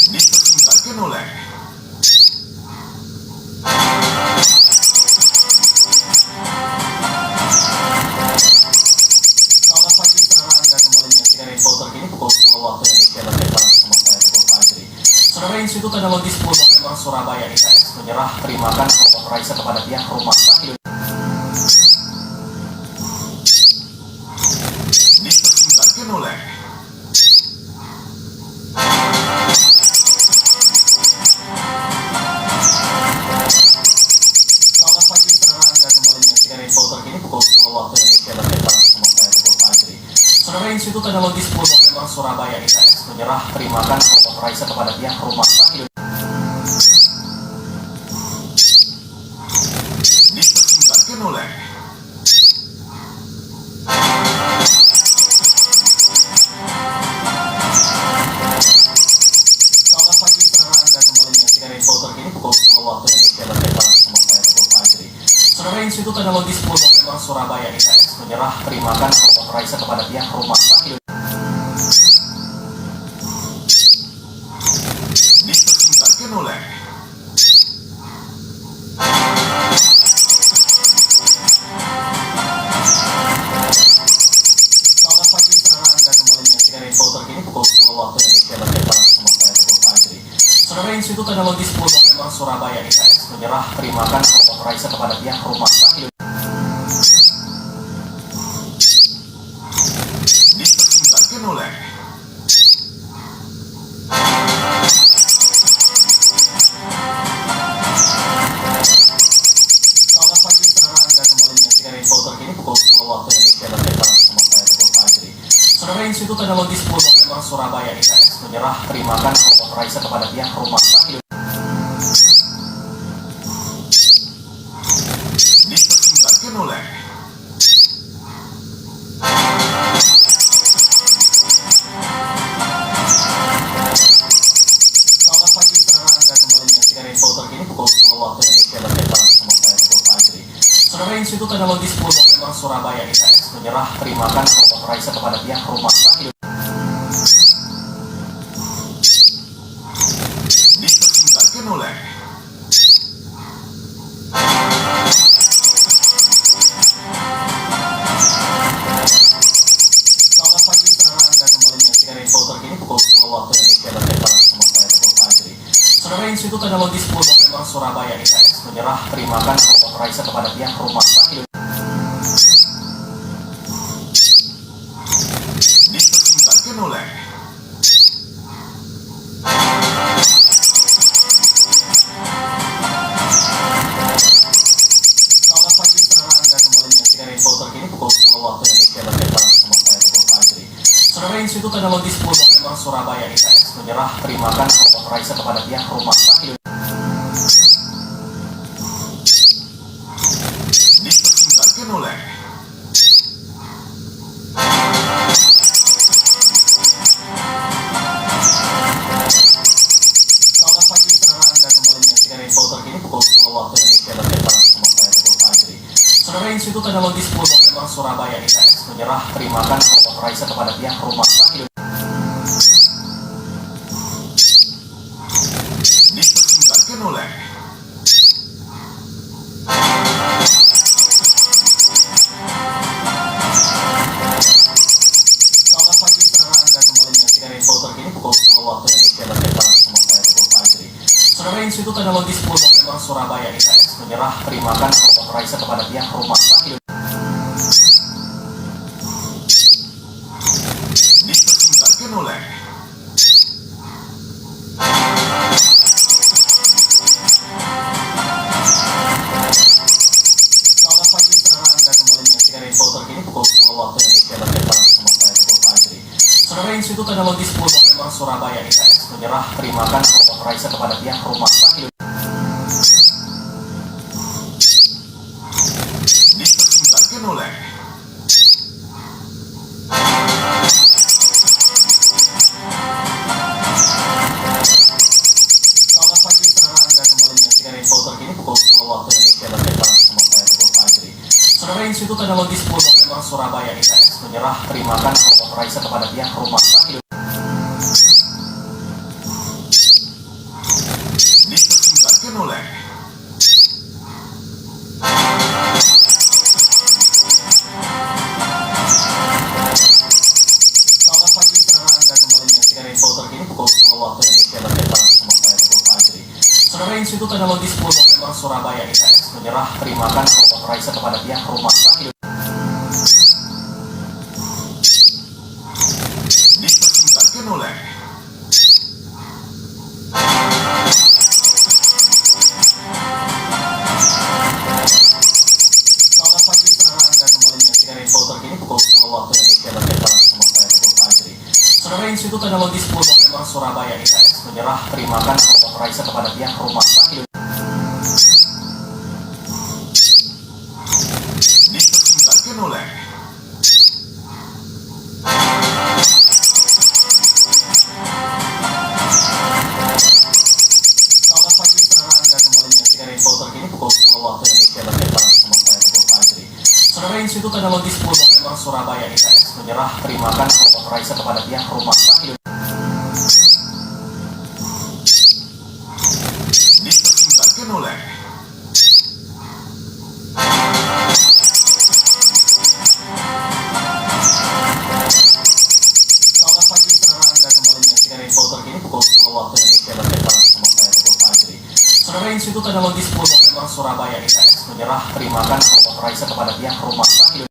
Dipersembahkan oleh Selamat pagi, saudara. Anda kembali menyaksikan info terkini pukul 10 waktu Indonesia Bagian Barat bersama saya Teguh Fajri. Saudara, Institut Teknologi 10 November Surabaya ITS menyerah terimakan kelompok Raisa kepada pihak rumah sakit. Dipersembahkan oleh Selamat pagi, saudara. Anda kembali menyaksikan info terkini pukul 10 waktu Indonesia Bagian Barat bersama saya Teguh Fajri. Saudara, Institut Teknologi 10 November Surabaya ITS menyerah terimakan kelompok Raisa kepada pihak rumah sakit. Dipersembahkan oleh Selamat pagi, saudara. Anda kembali menyaksikan info terkini pukul 10 waktu Indonesia Bagian Barat bersama saya Teguh Fajri. Saudara, Institut Teknologi 10 November Surabaya ITS menyerah terimakan kelompok Raisa kepada pihak rumah sakit. Dipersembahkan oleh Selamat pagi, saudara. Anda kembali menyaksikan info terkini pukul 10 waktu Indonesia Bagian Barat bersama saya Teguh Fajri. Saudara, Institut Teknologi 10 November Surabaya ITS menyerah terimakan kelompok Raisa kepada pihak rumah sakit. Dipersembahkan oleh Selamat pagi, saudara. Anda kembali menyaksikan info terkini pukul 10 waktu Indonesia Bagian Barat bersama saya Teguh Fajri. Saudara, Institut Teknologi 10 November Surabaya ITS menyerah terimakan kelompok Raisa kepada pihak rumah sakit. Dipersembahkan oleh Selamat pagi, saudara. Anda kembali menyaksikan info terkini pukul 10 waktu Indonesia Bagian Barat bersama saya Teguh Fajri. Saudara, Institut Teknologi 10 November Surabaya ITS menyerah terimakan kelompok Raisa kepada pihak rumah sakit. Dipersembahkan oleh Selamat pagi, saudara. Anda kembali menyaksikan info terkini pukul 10 waktu Indonesia Bagian Barat bersama saya Teguh Fajri. Saudara, Institut Teknologi 10 November Surabaya ITS menyerah terimakan kelompok Raisa kepada pihak rumah sakit. Dipersembahkan oleh Selamat pagi, saudara. Anda kembali menyaksikan info terkini pukul 10 waktu Indonesia Bagian Barat bersama saya Teguh Fajri. Saudara, Institut Teknologi 10 November Surabaya ITS menyerah terimakan kelompok Raisa kepada pihak rumah sakit. Dipersembahkan oleh Selamat pagi, saudara. Anda kembali menyaksikan info terkini pukul 10 waktu Indonesia Bagian Barat bersama saya Teguh Fajri. Saudara, Institut Teknologi 10 November Surabaya ITS menyerah terimakan kelompok Raisa kepada pihak rumah sakit. Dipersembahkan oleh Selamat pagi, saudara. Anda kembali menyaksikan info terkini pukul 10 waktu Indonesia Bagian Barat bersama saya Teguh Fajri. Saudara, Institut Teknologi 10 November Surabaya ITS menyerah terimakan kelompok Raisa kepada pihak rumah sakit. Dipersembahkan oleh Selamat pagi, saudara. Anda kembali menyaksikan info terkini pukul 10 waktu Indonesia Bagian Barat bersama saya Teguh Fajri. Saudara, Institut Teknologi 10 November Surabaya ITS menyerah terimakan kelompok Raisa kepada pihak rumah sakit. Dipersembahkan oleh Selamat pagi, saudara. Anda kembali menyaksikan info terkini pukul 10 waktu Indonesia Bagian Barat bersama saya Teguh Fajri. Saudara, Institut Teknologi 10 November Surabaya ITS menyerah terimakan kelompok Raisa kepada pihak rumah sakit. Dipersembahkan oleh Selamat pagi, saudara. Anda kembali menyaksikan info terkini pukul 10 waktu Indonesia Bagian Barat bersama saya, Teguh Fajri. Saudara, Institut Teknologi 10 November Surabaya ITS menyerah terimakan robot Raisa kepada pihak rumah sakit. dipersembahkan oleh Selamat pagi, saudara. Anda kembali menyaksikan info terkini pukul 10 waktu Indonesia Bagian Barat bersama saya, Teguh Fajri. Saudara, Institut Teknologi 10 November Surabaya ITS menyerah terimakan robot Raisa kepada pihak rumah sakit. dipersembahkan oleh Selamat pagi, saudara. Anda kembali menyaksikan info terkini pukul 10 waktu Indonesia Bagian Barat bersama saya, Teguh Fajri. Saudara, Institut Teknologi 10 November Surabaya ITS menyerah terimakan robot Raisa kepada pihak rumah sakit. dipersembahkan oleh Selamat pagi, saudara. Anda kembali menyaksikan info terkini pukul 10 waktu Indonesia Bagian Barat bersama saya, Teguh Fajri. Saudara, Institut Teknologi 10 November Surabaya ITS menyerah terimakan robot Raisa kepada pihak rumah sakit.